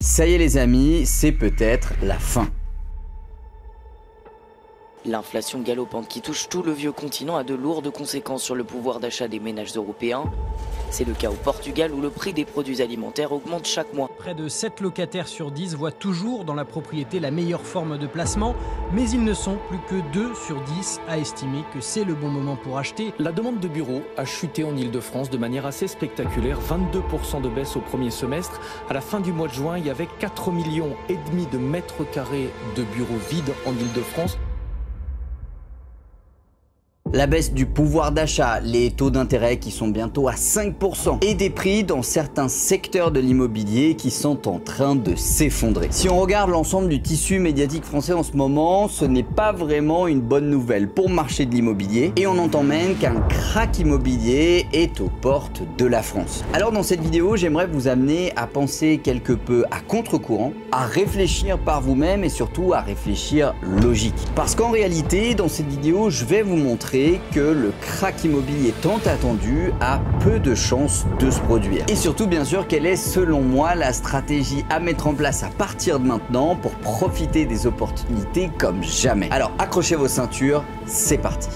Ça y est les amis, c'est peut-être la fin. L'inflation galopante qui touche tout le vieux continent a de lourdes conséquences sur le pouvoir d'achat des ménages européens. C'est le cas au Portugal où le prix des produits alimentaires augmente chaque mois. Près de 7 locataires sur 10 voient toujours dans la propriété la meilleure forme de placement, mais ils ne sont plus que 2 sur 10 à estimer que c'est le bon moment pour acheter. La demande de bureaux a chuté en Ile-de-France de manière assez spectaculaire, 22% de baisse au premier semestre. À la fin du mois de juin, il y avait 4,5 millions de mètres carrés de bureaux vides en Ile-de-France. La baisse du pouvoir d'achat, les taux d'intérêt qui sont bientôt à 5% et des prix dans certains secteurs de l'immobilier qui sont en train de s'effondrer. Si on regarde l'ensemble du tissu médiatique français en ce moment, ce n'est pas vraiment une bonne nouvelle pour le marché de l'immobilier et on entend même qu'un krach immobilier est aux portes de la France. Alors dans cette vidéo, j'aimerais vous amener à penser quelque peu à contre-courant, à réfléchir par vous-même et surtout à réfléchir logique. Parce qu'en réalité, dans cette vidéo, je vais vous montrer que le krach immobilier tant attendu a peu de chances de se produire. Et surtout, bien sûr, quelle est selon moi la stratégie à mettre en place à partir de maintenant pour profiter des opportunités comme jamais. Alors accrochez vos ceintures, c'est parti.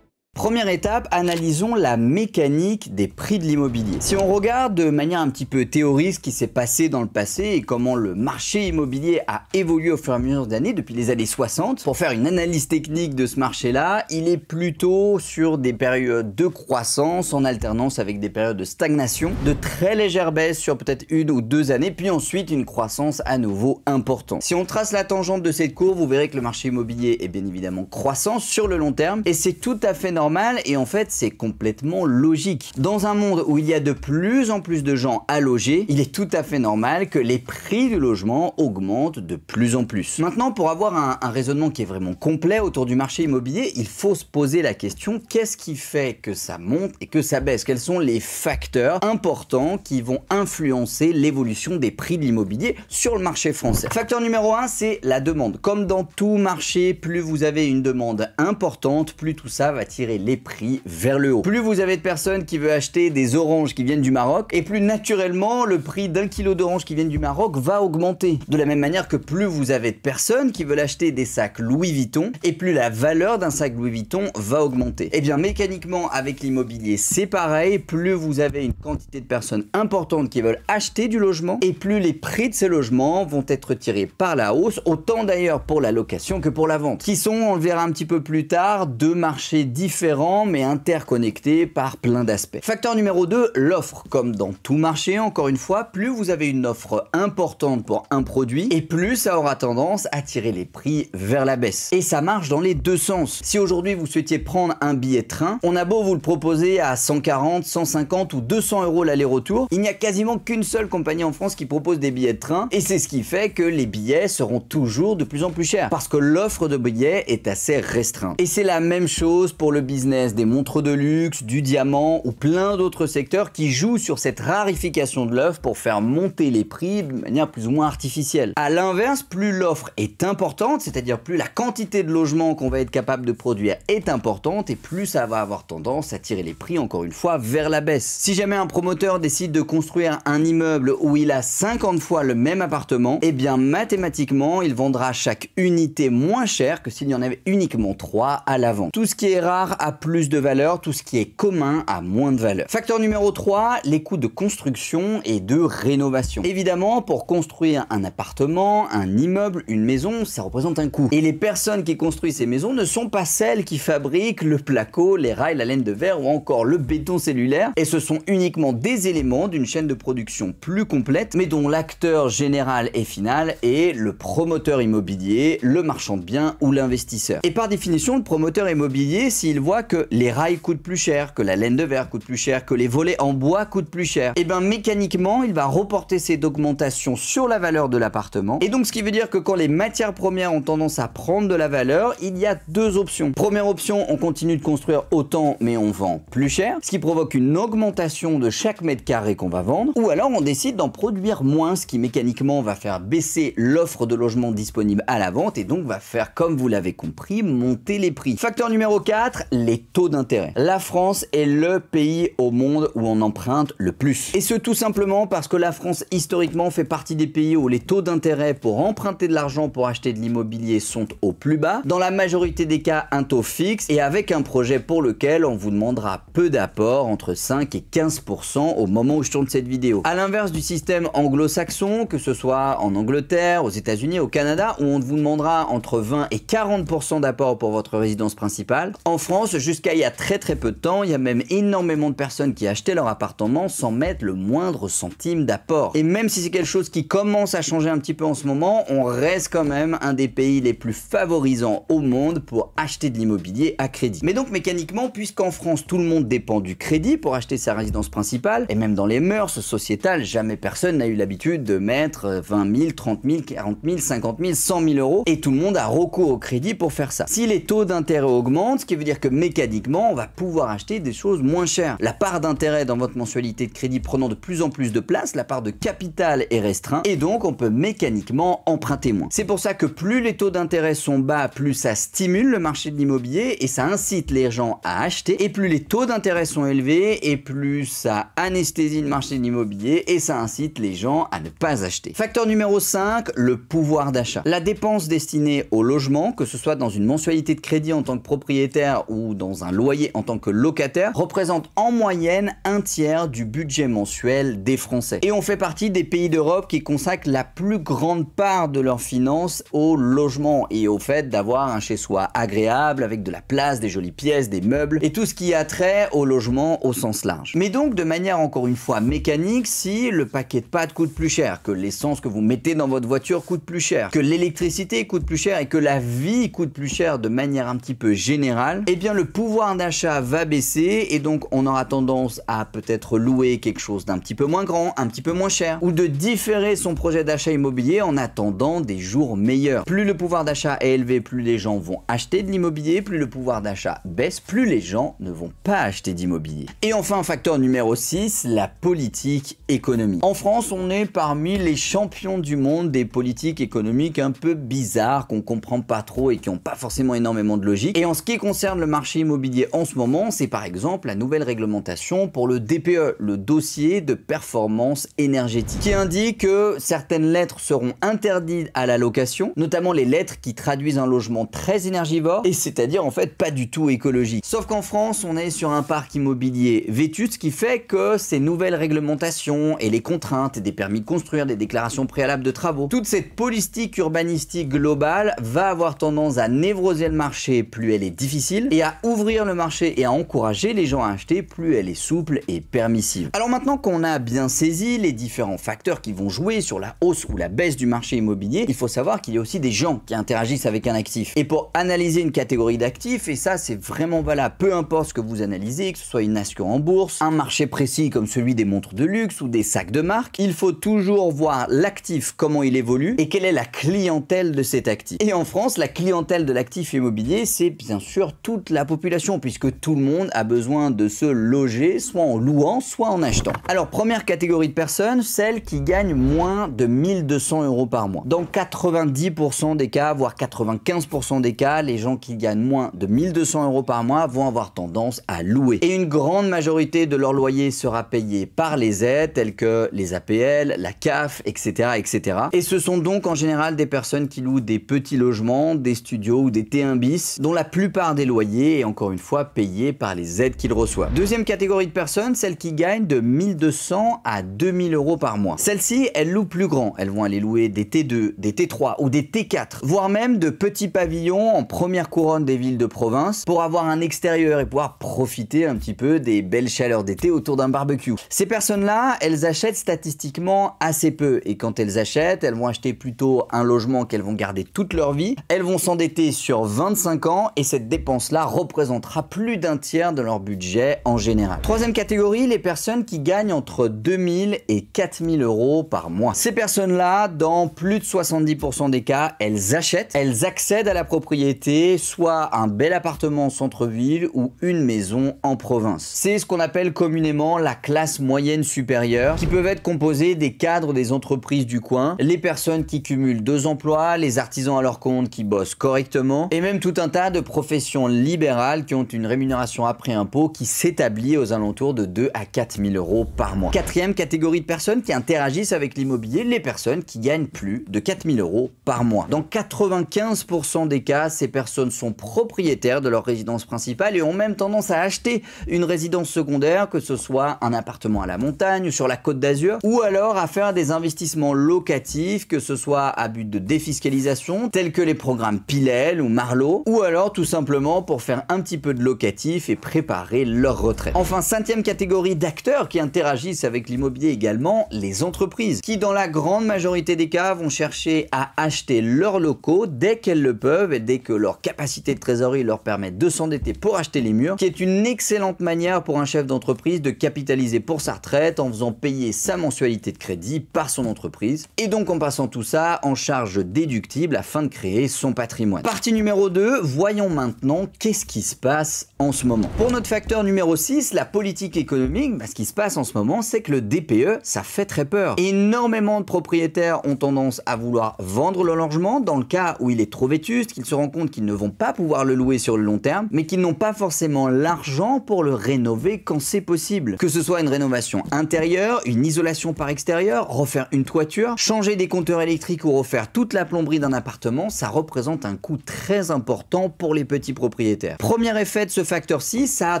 Première étape, analysons la mécanique des prix de l'immobilier. Si on regarde de manière un petit peu théorique ce qui s'est passé dans le passé et comment le marché immobilier a évolué au fur et à mesure des années, depuis les années 60, pour faire une analyse technique de ce marché-là, il est plutôt sur des périodes de croissance en alternance avec des périodes de stagnation, de très légères baisses sur peut-être 1 ou 2 années, puis ensuite une croissance à nouveau importante. Si on trace la tangente de cette courbe, vous verrez que le marché immobilier est bien évidemment croissant sur le long terme et c'est tout à fait normal. Et en fait c'est complètement logique. Dans un monde où il y a de plus en plus de gens à loger, il est tout à fait normal que les prix du logement augmentent de plus en plus. Maintenant, pour avoir un raisonnement qui est vraiment complet autour du marché immobilier, il faut se poser la question, qu'est-ce qui fait que ça monte et que ça baisse? Quels sont les facteurs importants qui vont influencer l'évolution des prix de l'immobilier sur le marché français? Facteur numéro 1, c'est la demande. Comme dans tout marché, plus vous avez une demande importante, plus tout ça va tirer les prix vers le haut. Plus vous avez de personnes qui veulent acheter des oranges qui viennent du Maroc, et plus naturellement le prix d'un kilo d'oranges qui viennent du Maroc va augmenter. De la même manière que plus vous avez de personnes qui veulent acheter des sacs Louis Vuitton, et plus la valeur d'un sac Louis Vuitton va augmenter. Et bien mécaniquement avec l'immobilier c'est pareil, plus vous avez une quantité de personnes importantes qui veulent acheter du logement, et plus les prix de ces logements vont être tirés par la hausse, autant d'ailleurs pour la location que pour la vente, qui sont, on le verra un petit peu plus tard, deux marchés différents mais interconnectés par plein d'aspects. Facteur numéro 2, l'offre. Comme dans tout marché, encore une fois, plus vous avez une offre importante pour un produit et plus ça aura tendance à tirer les prix vers la baisse. Et ça marche dans les deux sens. Si aujourd'hui vous souhaitiez prendre un billet de train, on a beau vous le proposer à 140, 150 ou 200 euros l'aller-retour, il n'y a quasiment qu'une seule compagnie en France qui propose des billets de train et c'est ce qui fait que les billets seront toujours de plus en plus chers parce que l'offre de billets est assez restreinte. Et c'est la même chose pour le business des montres de luxe, du diamant ou plein d'autres secteurs qui jouent sur cette rarification de l'offre pour faire monter les prix de manière plus ou moins artificielle. A l'inverse, plus l'offre est importante, c'est-à-dire plus la quantité de logements qu'on va être capable de produire est importante et plus ça va avoir tendance à tirer les prix encore une fois vers la baisse. Si jamais un promoteur décide de construire un immeuble où il a 50 fois le même appartement, eh bien mathématiquement il vendra chaque unité moins cher que s'il y en avait uniquement 3 à la vente. Tout ce qui est rare a plus de valeur, tout ce qui est commun a moins de valeur. Facteur numéro 3, les coûts de construction et de rénovation. Évidemment, pour construire un appartement, un immeuble, une maison, ça représente un coût. Et les personnes qui construisent ces maisons ne sont pas celles qui fabriquent le placo, les rails, la laine de verre ou encore le béton cellulaire. Et ce sont uniquement des éléments d'une chaîne de production plus complète, mais dont l'acteur général et final est le promoteur immobilier, le marchand de biens ou l'investisseur. Et par définition, le promoteur immobilier, s'il voit que les rails coûtent plus cher, que la laine de verre coûte plus cher, que les volets en bois coûtent plus cher, et bien mécaniquement il va reporter cette augmentation sur la valeur de l'appartement. Et donc ce qui veut dire que quand les matières premières ont tendance à prendre de la valeur, il y a deux options. Première option, on continue de construire autant mais on vend plus cher, ce qui provoque une augmentation de chaque mètre carré qu'on va vendre, ou alors on décide d'en produire moins, ce qui mécaniquement va faire baisser l'offre de logement disponible à la vente et donc va faire, comme vous l'avez compris, monter les prix. Facteur numéro 4, les taux d'intérêt. La France est le pays au monde où on emprunte le plus. Et ce tout simplement parce que la France historiquement fait partie des pays où les taux d'intérêt pour emprunter de l'argent pour acheter de l'immobilier sont au plus bas. Dans la majorité des cas, un taux fixe et avec un projet pour lequel on vous demandera peu d'apport, entre 5 et 15% au moment où je tourne cette vidéo. À l'inverse du système anglo-saxon, que ce soit en Angleterre, aux États-Unis, au Canada, où on vous demandera entre 20 et 40% d'apport pour votre résidence principale. En France, jusqu'à il y a très peu de temps, il y a même énormément de personnes qui achetaient leur appartement sans mettre le moindre centime d'apport. Et même si c'est quelque chose qui commence à changer un petit peu en ce moment, on reste quand même un des pays les plus favorisants au monde pour acheter de l'immobilier à crédit. Mais donc mécaniquement, puisqu'en France tout le monde dépend du crédit pour acheter sa résidence principale, et même dans les mœurs sociétales, jamais personne n'a eu l'habitude de mettre 20 000, 30 000, 40 000, 50 000, 100 000 euros, et tout le monde a recours au crédit pour faire ça. Si les taux d'intérêt augmentent, ce qui veut dire que mécaniquement, on va pouvoir acheter des choses moins chères. La part d'intérêt dans votre mensualité de crédit prenant de plus en plus de place, la part de capital est restreinte, et donc on peut mécaniquement emprunter moins. C'est pour ça que plus les taux d'intérêt sont bas, plus ça stimule le marché de l'immobilier et ça incite les gens à acheter, et plus les taux d'intérêt sont élevés et plus ça anesthésie le marché de l'immobilier et ça incite les gens à ne pas acheter. Facteur numéro 5, le pouvoir d'achat. La dépense destinée au logement, que ce soit dans une mensualité de crédit en tant que propriétaire ou dans un loyer en tant que locataire, représente en moyenne un tiers du budget mensuel des Français. Et on fait partie des pays d'Europe qui consacrent la plus grande part de leurs finances au logement et au fait d'avoir un chez-soi agréable avec de la place, des jolies pièces, des meubles et tout ce qui a trait au logement au sens large. Mais donc de manière encore une fois mécanique, si le paquet de pâtes coûte plus cher, que l'essence que vous mettez dans votre voiture coûte plus cher, que l'électricité coûte plus cher et que la vie coûte plus cher de manière un petit peu générale, eh bien le pouvoir d'achat va baisser et donc on aura tendance à peut-être louer quelque chose d'un petit peu moins grand, un petit peu moins cher, ou de différer son projet d'achat immobilier en attendant des jours meilleurs. Plus le pouvoir d'achat est élevé, plus les gens vont acheter de l'immobilier, plus le pouvoir d'achat baisse, plus les gens ne vont pas acheter d'immobilier. Et enfin, facteur numéro 6, la politique économique. En France, on est parmi les champions du monde des politiques économiques un peu bizarres, qu'on comprend pas trop et qui n'ont pas forcément énormément de logique. Et en ce qui concerne le marché immobilier en ce moment, c'est par exemple la nouvelle réglementation pour le DPE, le dossier de performance énergétique, qui indique que certaines lettres seront interdites à la location, notamment les lettres qui traduisent un logement très énergivore, et c'est-à-dire en fait pas du tout écologique. Sauf qu'en France, on est sur un parc immobilier vétuste, ce qui fait que ces nouvelles réglementations et les contraintes des permis de construire, des déclarations préalables de travaux, toute cette politique urbanistique globale va avoir tendance à névroser le marché plus elle est difficile et à ouvrir le marché et à encourager les gens à acheter plus elle est souple et permissive. Alors maintenant qu'on a bien saisi les différents facteurs qui vont jouer sur la hausse ou la baisse du marché immobilier, il faut savoir qu'il y a aussi des gens qui interagissent avec un actif. Et pour analyser une catégorie d'actifs, et ça c'est vraiment valable, peu importe ce que vous analysez, que ce soit une nation en bourse, un marché précis comme celui des montres de luxe ou des sacs de marque, il faut toujours voir l'actif, comment il évolue et quelle est la clientèle de cet actif. Et en France, la clientèle de l'actif immobilier, c'est bien sûr toute la population, puisque tout le monde a besoin de se loger, soit en louant, soit en achetant. Alors, première catégorie de personnes, celles qui gagnent moins de 1200 euros par mois. Dans 90% des cas, voire 95% des cas, les gens qui gagnent moins de 1200 euros par mois vont avoir tendance à louer. Et une grande majorité de leur loyer sera payé par les aides, telles que les APL, la CAF, etc., etc. Et ce sont donc en général des personnes qui louent des petits logements, des studios ou des T1 bis, dont la plupart des loyers est encore une fois payé par les aides qu'ils reçoivent. Deuxième catégorie de personnes, celles qui gagnent de 1200 à 2000 euros par mois. Celles-ci, elles louent plus grand. Elles vont aller louer des T2, des T3 ou des T4, voire même de petits pavillons en première couronne des villes de province pour avoir un extérieur et pouvoir profiter un petit peu des belles chaleurs d'été autour d'un barbecue. Ces personnes-là, elles achètent statistiquement assez peu et quand elles achètent, elles vont acheter plutôt un logement qu'elles vont garder toute leur vie. Elles vont s'endetter sur 25 ans et cette dépense-là représentera plus d'un tiers de leur budget en général. Troisième catégorie, les personnes qui gagnent entre 2000 et 4000 euros par mois. Ces personnes-là, dans plus de 70% des cas, elles achètent, elles accèdent à la propriété, soit un bel appartement en centre-ville ou une maison en province. C'est ce qu'on appelle communément la classe moyenne supérieure, qui peuvent être composée des cadres des entreprises du coin, les personnes qui cumulent 2 emplois, les artisans à leur compte qui bossent correctement, et même tout un tas de professions libérales libérales qui ont une rémunération après impôt qui s'établit aux alentours de 2 à 4 000 euros par mois. Quatrième catégorie de personnes qui interagissent avec l'immobilier, les personnes qui gagnent plus de 4 000 euros par mois. Dans 95% des cas, ces personnes sont propriétaires de leur résidence principale et ont même tendance à acheter une résidence secondaire, que ce soit un appartement à la montagne ou sur la Côte d'Azur, ou alors à faire des investissements locatifs, que ce soit à but de défiscalisation, tels que les programmes Pilel ou Marlowe, ou alors tout simplement pour faire un petit peu de locatif et préparer leur retraite. Enfin, cinquième catégorie d'acteurs qui interagissent avec l'immobilier également, les entreprises, qui dans la grande majorité des cas vont chercher à acheter leurs locaux dès qu'elles le peuvent et dès que leur capacité de trésorerie leur permet de s'endetter pour acheter les murs, qui est une excellente manière pour un chef d'entreprise de capitaliser pour sa retraite en faisant payer sa mensualité de crédit par son entreprise et donc en passant tout ça en charge déductible afin de créer son patrimoine. Partie numéro 2, voyons maintenant qu'est-ce qui se passe en ce moment. Pour notre facteur numéro 6, la politique économique, ce qui se passe en ce moment, c'est que le DPE, ça fait très peur. Énormément de propriétaires ont tendance à vouloir vendre leur logement dans le cas où il est trop vétuste, qu'ils se rendent compte qu'ils ne vont pas pouvoir le louer sur le long terme, mais qu'ils n'ont pas forcément l'argent pour le rénover quand c'est possible. Que ce soit une rénovation intérieure, une isolation par extérieur, refaire une toiture, changer des compteurs électriques ou refaire toute la plomberie d'un appartement, ça représente un coût très important pour les petits propriétaires. Premier effet de ce facteur 6, ça a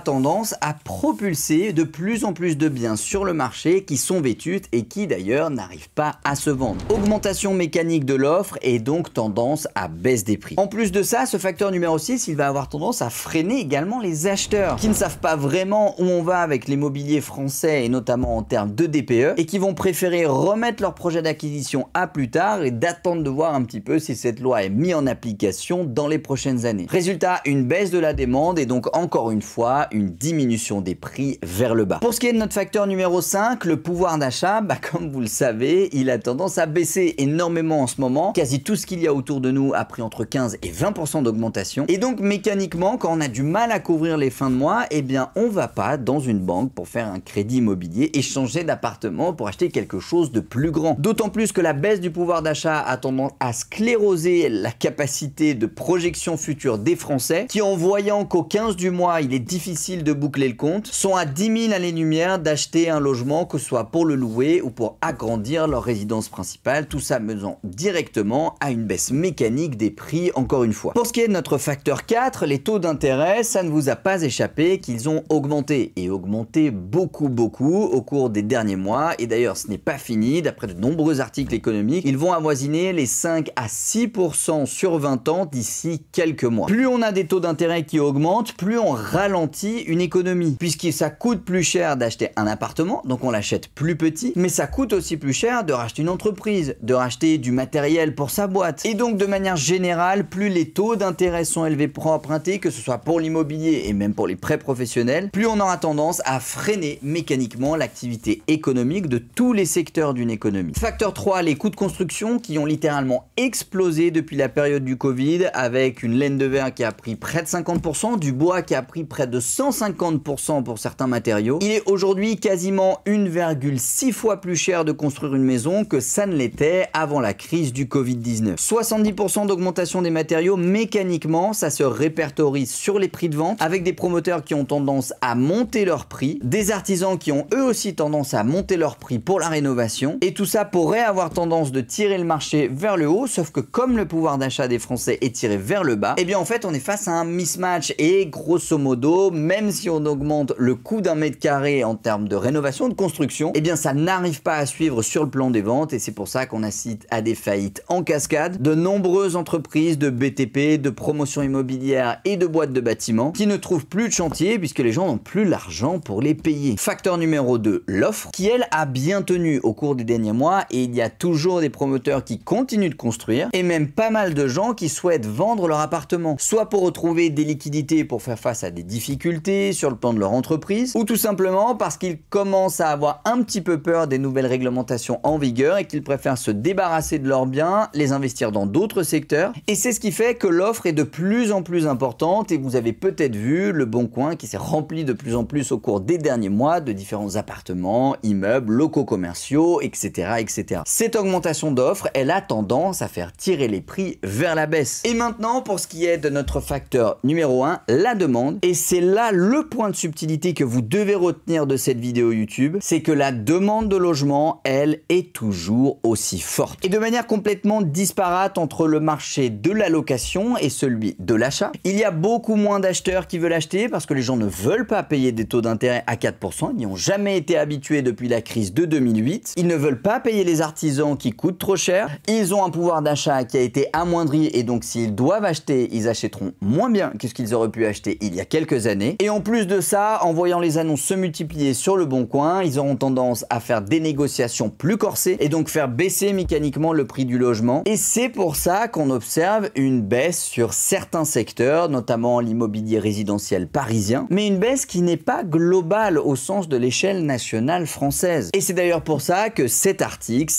tendance à propulser de plus en plus de biens sur le marché qui sont vétustes et qui d'ailleurs n'arrivent pas à se vendre. Augmentation mécanique de l'offre et donc tendance à baisse des prix. En plus de ça, ce facteur numéro 6, il va avoir tendance à freiner également les acheteurs qui ne savent pas vraiment où on va avec l'immobilier français et notamment en termes de DPE et qui vont préférer remettre leur projet d'acquisition à plus tard et d'attendre de voir un petit peu si cette loi est mise en application dans les prochaines années. Résultat, une baisse de la demande et donc encore une fois une diminution des prix vers le bas. Pour ce qui est de notre facteur numéro 5, le pouvoir d'achat, comme vous le savez, il a tendance à baisser énormément en ce moment. Quasi tout ce qu'il y a autour de nous a pris entre 15 et 20% d'augmentation. Et donc mécaniquement, quand on a du mal à couvrir les fins de mois, eh bien on va pas dans une banque pour faire un crédit immobilier et changer d'appartement pour acheter quelque chose de plus grand. D'autant plus que la baisse du pouvoir d'achat a tendance à scléroser la capacité de projection future des Français qui, en voyant qu'au 15 du mois il est difficile de boucler le compte, sont à 10 000 années-lumière d'acheter un logement, que ce soit pour le louer ou pour agrandir leur résidence principale, tout ça menant directement à une baisse mécanique des prix encore une fois. Pour ce qui est de notre facteur 4, les taux d'intérêt, ça ne vous a pas échappé qu'ils ont augmenté et augmenté beaucoup au cours des derniers mois et d'ailleurs ce n'est pas fini, d'après de nombreux articles économiques, ils vont avoisiner les 5 à 6% sur 20 ans d'ici quelques mois. Plus on a des taux d'intérêt qui augmentent, plus on ralentit une économie puisque ça coûte plus cher d'acheter un appartement, donc on l'achète plus petit, mais ça coûte aussi plus cher de racheter une entreprise, de racheter du matériel pour sa boîte. Et donc de manière générale, plus les taux d'intérêt sont élevés pour emprunter, que ce soit pour l'immobilier et même pour les prêts professionnels, plus on aura tendance à freiner mécaniquement l'activité économique de tous les secteurs d'une économie. Facteur 3, les coûts de construction qui ont littéralement explosé depuis la période du Covid, avec une laine de verre qui a pris près de 50%, du bois qui a pris près de 150% pour certains matériaux. Il est aujourd'hui quasiment 1,6 fois plus cher de construire une maison que ça ne l'était avant la crise du Covid-19. 70% d'augmentation des matériaux, mécaniquement, ça se répertorie sur les prix de vente, avec des promoteurs qui ont tendance à monter leurs prix, des artisans qui ont eux aussi tendance à monter leurs prix pour la rénovation, et tout ça pourrait avoir tendance de tirer le marché vers le haut, sauf que comme le pouvoir d'achat des Français est tiré vers le bas, et bien en fait on est face à un mismatch, et grosso modo, même si on augmente le coût d'un mètre carré en termes de rénovation, de construction, et bien ça n'arrive pas à suivre sur le plan des ventes, et c'est pour ça qu'on assiste à des faillites en cascade de nombreuses entreprises de BTP, de promotion immobilière et de boîtes de bâtiments qui ne trouvent plus de chantier puisque les gens n'ont plus l'argent pour les payer. Facteur numéro 2, l'offre, qui elle a bien tenu au cours des derniers mois et il y a toujours des promoteurs qui continuent de construire et même pas mal de gens qui souhaitent vendre leur appartement, soit pour retrouver des liquidités pour faire face à des difficultés sur le plan de leur entreprise, ou tout simplement parce qu'ils commencent à avoir un petit peu peur des nouvelles réglementations en vigueur et qu'ils préfèrent se débarrasser de leurs biens, les investir dans d'autres secteurs. Et c'est ce qui fait que l'offre est de plus en plus importante et vous avez peut-être vu Le Bon Coin qui s'est rempli de plus en plus au cours des derniers mois de différents appartements, immeubles, locaux commerciaux, etc. etc. Cette augmentation d'offres, elle a tendance à faire tirer les prix vers la baisse. Et maintenant, pour ce qui est de notre facteur numéro Numéro 1, la demande. Et c'est là le point de subtilité que vous devez retenir de cette vidéo YouTube, c'est que la demande de logement, elle, est toujours aussi forte. Et de manière complètement disparate entre le marché de la location et celui de l'achat. Il y a beaucoup moins d'acheteurs qui veulent acheter parce que les gens ne veulent pas payer des taux d'intérêt à 4%. Ils n'y ont jamais été habitués depuis la crise de 2008. Ils ne veulent pas payer les artisans qui coûtent trop cher. Ils ont un pouvoir d'achat qui a été amoindri et donc s'ils doivent acheter, ils achèteront moins bien que ce qu'ils auraient pu acheter il y a quelques années. Et en plus de ça, en voyant les annonces se multiplier sur le Bon Coin, ils auront tendance à faire des négociations plus corsées et donc faire baisser mécaniquement le prix du logement. Et c'est pour ça qu'on observe une baisse sur certains secteurs, notamment l'immobilier résidentiel parisien, mais une baisse qui n'est pas globale au sens de l'échelle nationale française. Et c'est d'ailleurs pour ça que cet article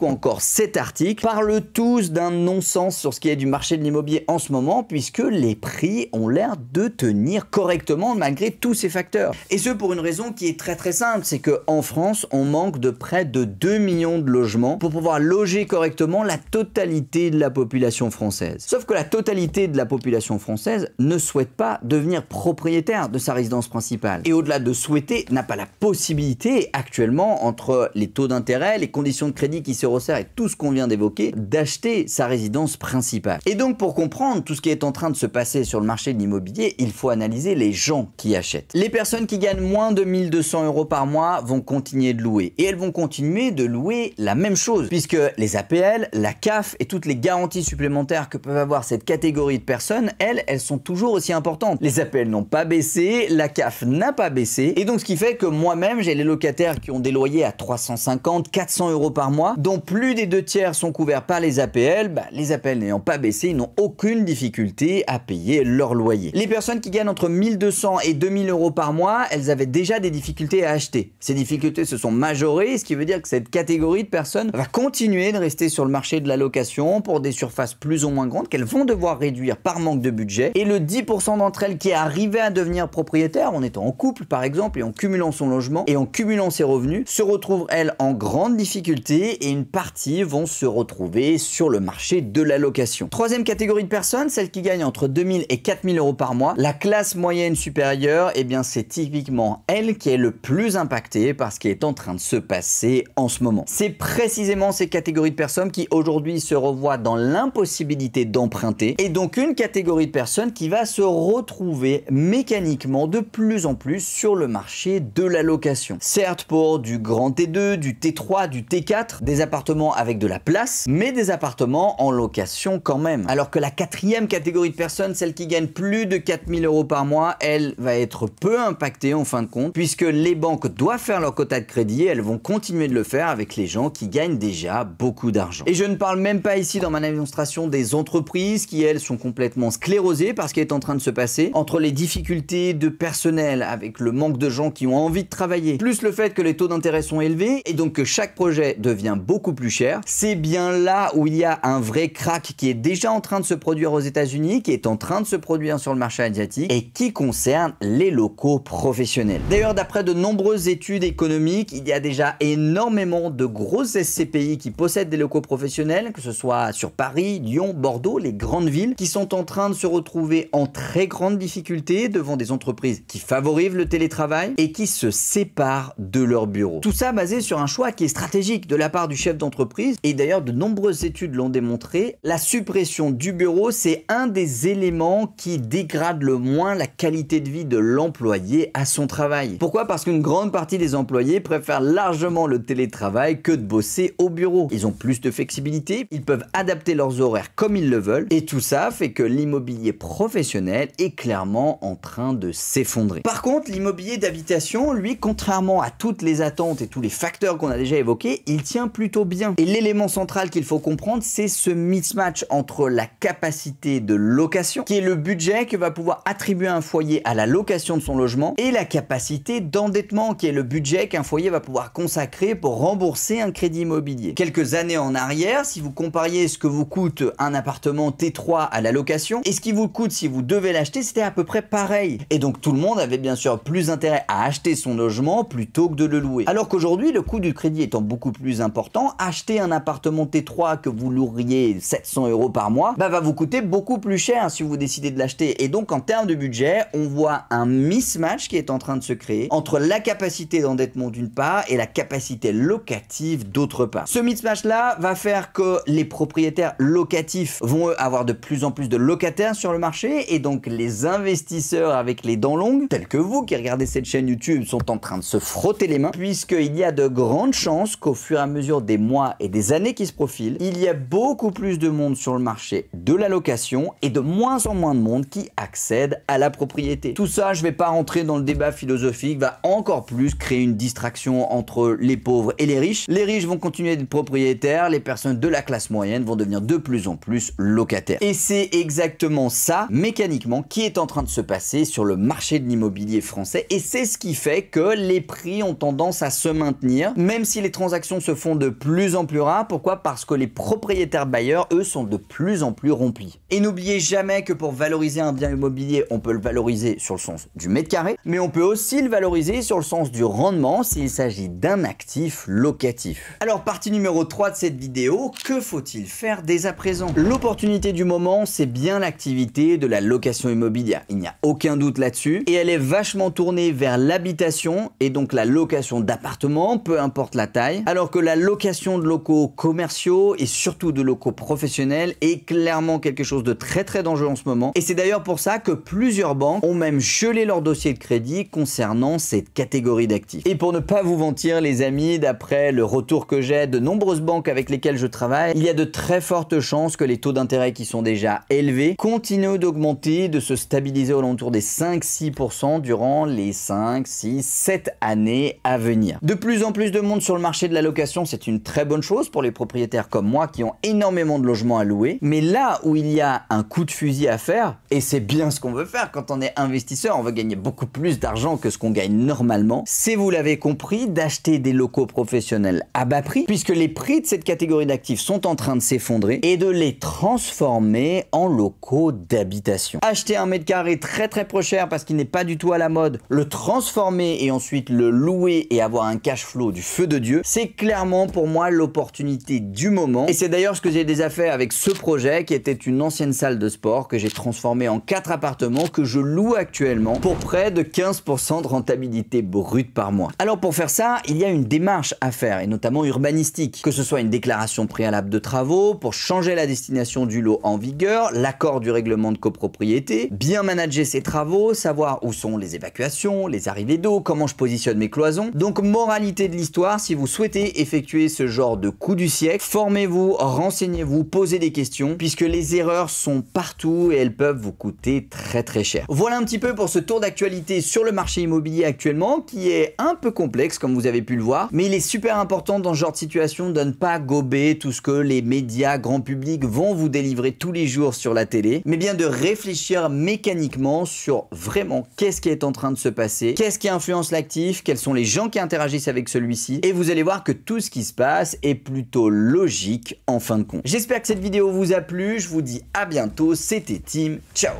ou encore cet article parlent tous d'un non-sens sur ce qui est du marché de l'immobilier en ce moment, puisque les prix ont l'air de tenir correctement malgré tous ces facteurs. Et ce pour une raison qui est très simple, c'est qu'en France, on manque de près de 2 millions de logements pour pouvoir loger correctement la totalité de la population française. Sauf que la totalité de la population française ne souhaite pas devenir propriétaire de sa résidence principale. Et au-delà de souhaiter, n'a pas la possibilité actuellement, entre les taux d'intérêt, les conditions de crédit qui se resserrent et tout ce qu'on vient d'évoquer, d'acheter sa résidence principale. Et donc pour comprendre tout ce qui est en train de se passer sur le marché de l'immobilier, il faut analyser les gens qui achètent. Les personnes qui gagnent moins de 1200 € par mois vont continuer de louer. Et elles vont continuer de louer la même chose, puisque les APL, la CAF et toutes les garanties supplémentaires que peuvent avoir cette catégorie de personnes, elles sont toujours aussi importantes. Les APL n'ont pas baissé, la CAF n'a pas baissé, et donc ce qui fait que moi-même, j'ai les locataires qui ont des loyers à 350, 400 € par mois, dont plus des 2/3 sont couverts par les APL. Les APL n'ayant pas baissé, ils n'ont aucune difficulté à payer leur loyer. Les personnes qui gagnent entre 1200 et 2000 € par mois, elles avaient déjà des difficultés à acheter. Ces difficultés se sont majorées, ce qui veut dire que cette catégorie de personnes va continuer de rester sur le marché de la location pour des surfaces plus ou moins grandes qu'elles vont devoir réduire par manque de budget. Et le 10% d'entre elles qui arrivaient à devenir propriétaires en étant en couple par exemple et en cumulant son logement et en cumulant ses revenus se retrouvent elles en grande difficulté, et une partie vont se retrouver sur le marché de la location. Troisième catégorie de personnes, celles qui gagnent entre 2000 et 4000 € par mois. La classe moyenne supérieure, eh bien c'est typiquement elle qui est le plus impactée par ce qui est en train de se passer en ce moment. C'est précisément ces catégories de personnes qui aujourd'hui se revoient dans l'impossibilité d'emprunter, et donc une catégorie de personnes qui va se retrouver mécaniquement de plus en plus sur le marché de la location. Certes pour du grand T2, du T3, du T4, des appartements avec de la place, mais des appartements en location quand même. Alors que la quatrième catégorie de personnes, celle qui gagne plus de 4000 € par mois, elle va être peu impactée en fin de compte, puisque les banques doivent faire leur quota de crédit et elles vont continuer de le faire avec les gens qui gagnent déjà beaucoup d'argent. Et je ne parle même pas ici dans ma démonstration des entreprises qui elles sont complètement sclérosées par ce qui est en train de se passer, entre les difficultés de personnel avec le manque de gens qui ont envie de travailler, plus le fait que les taux d'intérêt sont élevés et donc que chaque projet devient beaucoup plus cher. C'est bien là où il y a un vrai crack qui est déjà en train de se produire aux États-Unis, qui est en train de se produire sur le marché asiatique et qui concerne les locaux professionnels. D'ailleurs, d'après de nombreuses études économiques, il y a déjà énormément de grosses SCPI qui possèdent des locaux professionnels, que ce soit sur Paris, Lyon, Bordeaux, les grandes villes, qui sont en train de se retrouver en très grande difficulté devant des entreprises qui favorisent le télétravail et qui se séparent de leurs bureaux. Tout ça basé sur un choix qui est stratégique de la part du chef d'entreprise, et d'ailleurs de nombreuses études l'ont démontré. La suppression du bureau, c'est un des éléments qui dégrade le moins la qualité de vie de l'employé à son travail. Pourquoi? Parce qu'une grande partie des employés préfèrent largement le télétravail que de bosser au bureau. Ils ont plus de flexibilité, ils peuvent adapter leurs horaires comme ils le veulent, et tout ça fait que l'immobilier professionnel est clairement en train de s'effondrer. Par contre, l'immobilier d'habitation, lui, contrairement à toutes les attentes et tous les facteurs qu'on a déjà évoqués, il tient plutôt bien. Et l'élément central qu'il faut comprendre, c'est ce mismatch entre la capacité de location, qui est le budget que va pouvoir attribuer un foyer à la location de son logement, et la capacité d'endettement, qui est le budget qu'un foyer va pouvoir consacrer pour rembourser un crédit immobilier. Quelques années en arrière, si vous compariez ce que vous coûte un appartement T3 à la location et ce qui vous coûte si vous devez l'acheter, c'était à peu près pareil. Et donc tout le monde avait bien sûr plus intérêt à acheter son logement plutôt que de le louer. Alors qu'aujourd'hui, le coût du crédit étant beaucoup plus important, acheter un appartement T3 que vous loueriez 700 € par mois, va vous coûter beaucoup plus cher si vous décidez de l'acheter. Et donc en termes de budget, on voit un mismatch qui est en train de se créer entre la capacité d'endettement d'une part et la capacité locative d'autre part. Ce mismatch là va faire que les propriétaires locatifs vont avoir de plus en plus de locataires sur le marché, et donc les investisseurs avec les dents longues, tels que vous qui regardez cette chaîne YouTube, sont en train de se frotter les mains, puisqu'il y a de grandes chances qu'au fur et à mesure des mois et des années qui se profilent, il y a beaucoup plus de monde sur le marché de la location et de moins en moins de monde qui accède à la propriété. Tout ça, je vais pas rentrer dans le débat philosophique, va encore plus créer une distraction entre les pauvres et les riches. Les riches vont continuer d'être propriétaires, les personnes de la classe moyenne vont devenir de plus en plus locataires. Et c'est exactement ça, mécaniquement, qui est en train de se passer sur le marché de l'immobilier français, et c'est ce qui fait que les prix ont tendance à se maintenir, même si les transactions se font de plus en plus rares. Pourquoi? Parce que les propriétaires bailleurs, eux, sont de plus en plus remplis. Et n'oubliez jamais que pour valoriser un bien immobilier, on peut le valoriser sur le sens du mètre carré, mais on peut aussi le valoriser sur le sens du rendement s'il s'agit d'un actif locatif. Alors, partie numéro 3 de cette vidéo, que faut-il faire dès à présent? L'opportunité du moment, c'est bien l'activité de la location immobilière. Il n'y a aucun doute là-dessus, et elle est vachement tournée vers l'habitation et donc la location d'appartements, peu importe la taille, alors que la location de locaux commerciaux et surtout de locaux professionnels est clairement quelque chose de très dangereux en ce moment. Et c'est d'ailleurs pour ça que plusieurs banques ont même gelé leur dossier de crédit concernant cette catégorie d'actifs. Et pour ne pas vous mentir les amis, d'après le retour que j'ai de nombreuses banques avec lesquelles je travaille, il y a de très fortes chances que les taux d'intérêt qui sont déjà élevés continuent d'augmenter, de se stabiliser aux alentours des 5-6% durant les 5, 6, 7 années à venir. De plus en plus de monde sur le marché de la location, c'est une très bonne chose pour les propriétaires comme moi qui ont énormément de logements à louer. Mais là où il y a un coup de fusil à faire, et c'est bien ce qu'on veut faire quand on est investisseur, on veut gagner beaucoup plus d'argent que ce qu'on gagne normalement, c'est, vous l'avez compris, d'acheter des locaux professionnels à bas prix, puisque les prix de cette catégorie d'actifs sont en train de s'effondrer, et de les transformer en locaux d'habitation. Acheter un mètre carré très peu cher parce qu'il n'est pas du tout à la mode, le transformer et ensuite le louer et avoir un cash flow du feu de Dieu, c'est clairement pour moi l'opportunité du moment. Et c'est d'ailleurs ce que j'ai déjà fait avec ce projet qui était une ancienne salle de sport que j'ai transformé en 4 appartements que je loue actuellement pour près de 15% de rentabilité brute par mois. Alors pour faire ça, il y a une démarche à faire, et notamment urbanistique, que ce soit une déclaration préalable de travaux pour changer la destination du lot en vigueur, l'accord du règlement de copropriété, bien manager ses travaux, savoir où sont les évacuations, les arrivées d'eau, comment je positionne mes cloisons. Donc moralité de l'histoire, si vous souhaitez effectuer ce genre de coup du siècle, formez-vous, renseignez-vous, posez des questions, puisque les erreurs sont partout et elles peuvent vous coûter très cher. Voilà un petit peu pour ce tour d'actualité sur le marché immobilier actuellement, qui est un peu complexe comme vous avez pu le voir, mais il est super important dans ce genre de situation de ne pas gober tout ce que les médias grand public vont vous délivrer tous les jours sur la télé, mais bien de réfléchir mécaniquement sur vraiment qu'est-ce qui est en train de se passer, qu'est-ce qui influence l'actif, quels sont les gens qui interagissent avec celui-ci, et vous allez voir que tout ce qui se passe est plutôt logique en fin de compte. J'espère que cette vidéo vous a plu, je vous dis à bientôt, c'était Tim, ciao.